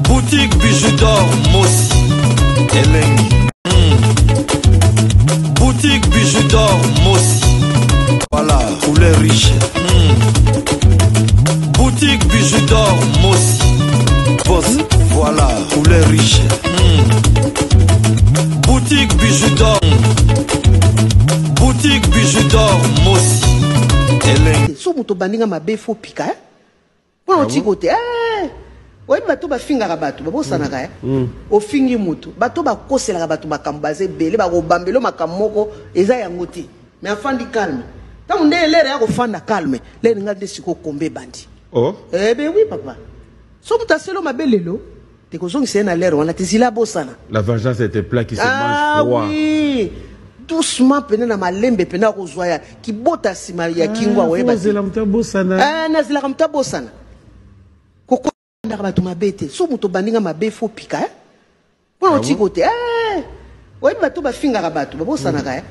Boutique Bijou d'or Mossi Elengi. Boutique Bijou d'or Mossi. Voilà, couleur riche. Boutique Bijou d'or Mossi. Voilà, couleur riche. Boutique Bijou d'or. Boutique Bijou d'or Mossi Elengi. So moto bandinga mabe fo pika eh? Wana otikote oyebi bato bafingaka bato babosanaka ofingi mutu bato bakoselaka bato makambo baza ebele bakobambelo makambo moko eza yango te mais afandi calme ntango nde elere ya kofanda calme lere nga nde siko kombe bandi ebe oui papa so moto aselo mabe lelo tekozongisa ye na lere wana tezila bosana. La vengeance est un plat qui se mange froid. Oui. Doucement pene na malembe pene akozwa ya kibota sima ya kingwa oyeba nazela mutabosana nazela mutabosana koko ndaka bato mabete so moto bandinga mabe fo pika wana otikote oyebi bato bafingaka bato babosanaka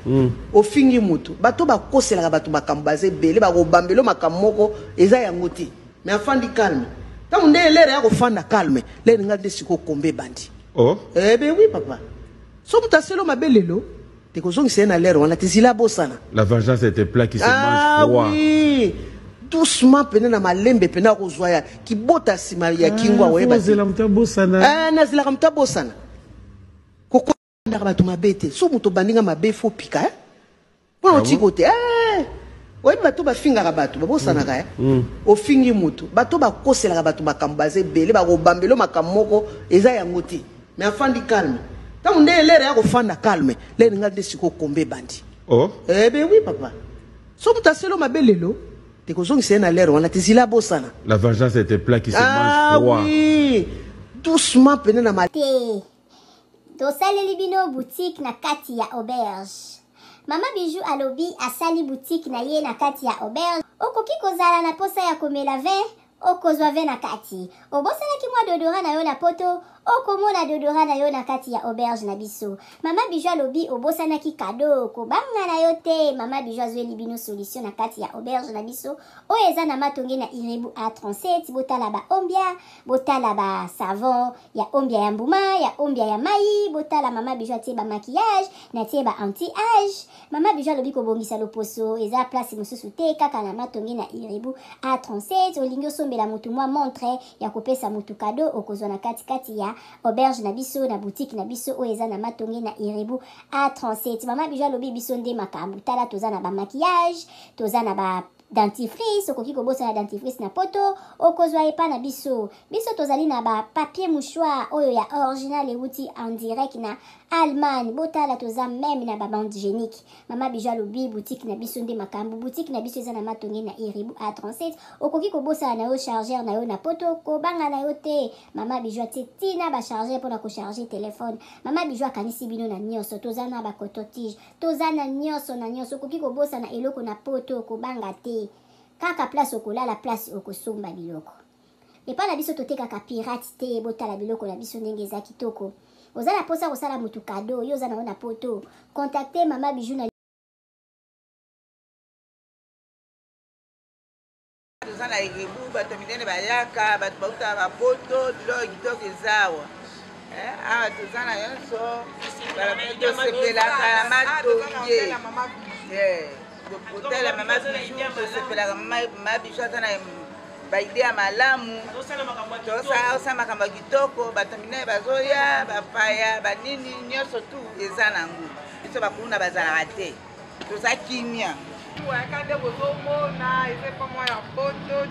ofingi mutu bato bakoselaka bato makambo baza ebele bakobambelo makambo moko eza yango te mais afandi calme ntango nde elere ya kofanda calme lere nga nde siko kombe bandi ebe oui papa so moto aselo mabe lelo tekozongisa ye na lere wana tezila bosana. La vengeance est un plat qui se mange froid. Oui. Doucement pene na malembe pene akozwa ya kibota sima ya kingwa oyeba nazela mutabosana nazela mutabosana koko ndaka bato mabete so moto bandinga mabe fo pika wana otikote oyebi bato bafingaka bato babosanaka ofingi mutu bato bakoselaka bato makambo baza ebele bakobambelo makambo moko eza yango te mais afandi calme ntango nde elere ya kofanda calme lere nga nde siko kombe bandi ebe oui papa so moto aselo mabe lelo tekozongisa ye na lere wana tezila bosana. La vengeance est un plat qui se mange froid. Oui. Doucement pene na te tosaleli bino boutique na kati ya auberge. Mama Bijou alobi asali boutique na ye na kati ya auberge. Okoki kozala na posa ya komela vin okozwa vin na kati. Obosalaki mwa dodora na yo na poto okomona dodora na yo na kati ya auberge na biso. Mama Bijou alobi obosanaki kado kobanga na yo te. Mama Bijou azweli bino solution na kati ya auberge na biso oyo eza na matonge na Irebu A37 botala ba ombia botala ba savon ya ombia ya mbuma ya ombia ya mai botala Mama Bijou atie ba maquillage na tie ba anti-age. Mama Bijou alobi kobongisa loposo eza place mosusu te kaka na matonge na Irebu A37 olingi osombela mutu mwa montre ya kopesa mutu kado okozwa na kati ya auberge na biso na boutique na biso oyo eza na matonge na Irebu A37. Mama Bijou alobi biso nde makambo tala toza na ba maquillage toza na ba dentifrice okoki kobosana dentifrice na poto okozwa epa na biso tozali na ba papier mouchoir oyo ya original euti en direct na Allemagne botala toza même na ba bande hygiénique. Mama Bijou alobi boutique na biso nde makambo boutique na biso eza na matonge na Irebu A37 okoki kobosana na yo chargeur na yo na poto kobanga na yo te. Mama Bijou atie tina ba chargeur mpona kocharger telefone. Mama Bijou akanisi bino na nyonso toza na ba coton-tige toza na nyonso okoki kobosana eloko na poto kobanga te kaka place okolala place okosomba biloko epa na biso totekaka pirate te botala biloko na biso ndenge eza kitoko oza na posa kosala mutu kado yo oza nango na poto contacte Mama Bijou na toza na Irebu bato minene bayaka bato bauta bapoto biloko kitoko ezawa awa toza na nyonso tosepelaka na matonge kotala Mama Bijou tosepelaka Mama Bijou aza na baide ya malamu tosala makambo ya kitoko bato minene bazoya bapaya banini nyonso tu eza nango biso bakuluna bazalaka te toza kimia waka nde bozomona eza epa mwa ya poto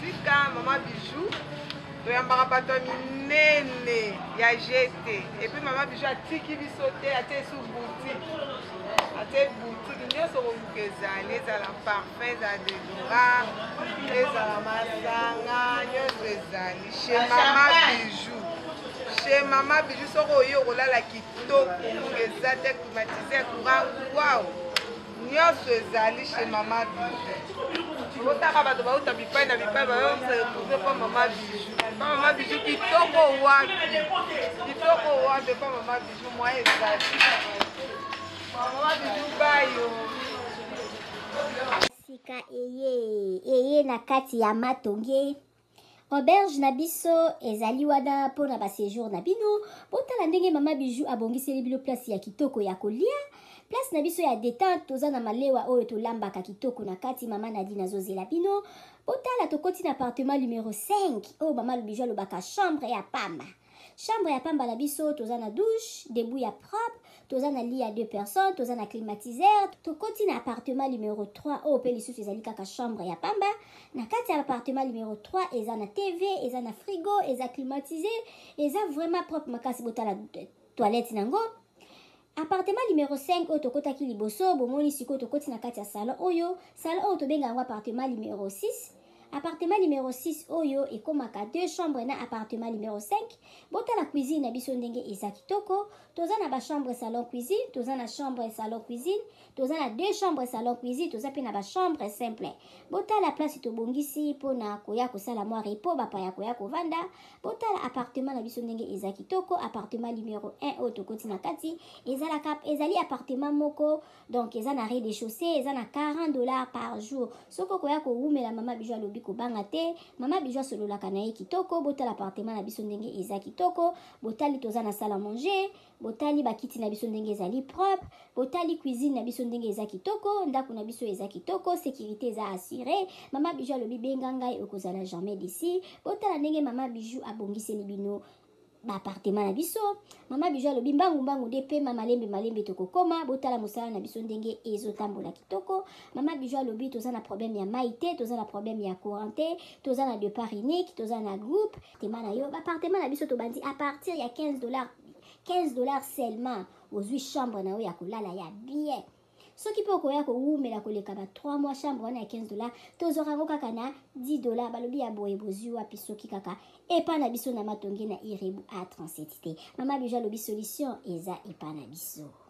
tika Mama Bijou toyambaka bato minene ya jete epuis Mama Bijou atiki biso te atie su boutique ate boutique nyonso kobuka ezali ezala parfum ezala dedora ezala masanga nyonso ezali chez Mama Bijou Mama Bijou soko oyo okolala kitoko mungu eza te climatiser courant wow nyonso ezali chez Mama Bijou otaka bato bauta bipai na bipai bayoretrouve pa Mama Bijou Mama Bijou kitoko wapi pa Mama Bijou mwa ezali Mama Bijou bayo sika eye na kati ya matonge auberge na biso ezali wana mpona baséjour na bino botala ndenge mama Bijou abongiseli bino place ya kitoko ya kolia place na biso ya détente toza na malewa oyo tolambaka kitoko na kati mama Nadine azozela bino botala tokoti na appartement numéro 5 oyo mama Bijou alobaka chambre ya pamba. Chambre ya pamba na biso toza na douche, debout ya propre, toza na lit à 2 personnes, toza na climatiseur, tokoti na appartement numéro 3 oyo pe lisusu ezali kaka chambre ya pamba. Na kati ya appartement numéro 3 eza na TV, eza na frigo, eza climatisé, eza vraiment propre makasi botala toilette nango. Appartement numéro 5 oyo tokotaki liboso bomoni sikoyo tokoti na kati ya salon oyo tobenga yango appartement numéro 6. Appartement numéro 6 oyo ekomaka 2 chambres na appartement numéro 5 botala cuisine na biso ndenge eza kitoko toza na ba chambre salon cuisine toza na chambre salon cuisine toza na 2 chambres salon cuisine toza pe na ba chambre simple botala place tobongisi mpona koya kosala mwa repos bapaya koya kovanda botala appartement na biso ndenge eza kitoko appartement numéro 1 oyo tokoti na kati ezali appartement moko donc eza na rez-de-chaussée eza na $40 par jour soko koya kowumela mama Bijou alobi kobanga te mama Bijou asololaka na ye kitoko botala appartement na biso ndenge eza kitoko botali toza na salle à manger botali bakiti na biso ndenge ezali propre botali cuisine na biso ndenge eza kitoko ndako na biso eza kitoko sécurité eza assurée mama Bijou alobi benga ngai okozala jamais d'ici botala ndenge mama Bijou abongiseli bino appartement na biso mama Bijou alobi mbangu de pe malembe tokokoma botala mosala na biso ndenge ezotambola kitoko mama Bijou alobi toza na problème ya maïté toza na problème ya courant toza na départ unique toza na groupe tema na yo appartement na biso tobandi à partir ya $15 seulement ozwi chambre na yo ya kolala ya bien soki mpe okoya kowumela koleka ba 3 mois chambre wana ya $15 tozorango kaka na $10 balobi ya boye bozwi wapi soki kaka epa na biso na matonge na Irebu A37 te mama Bijou alobi solution eza epa na biso.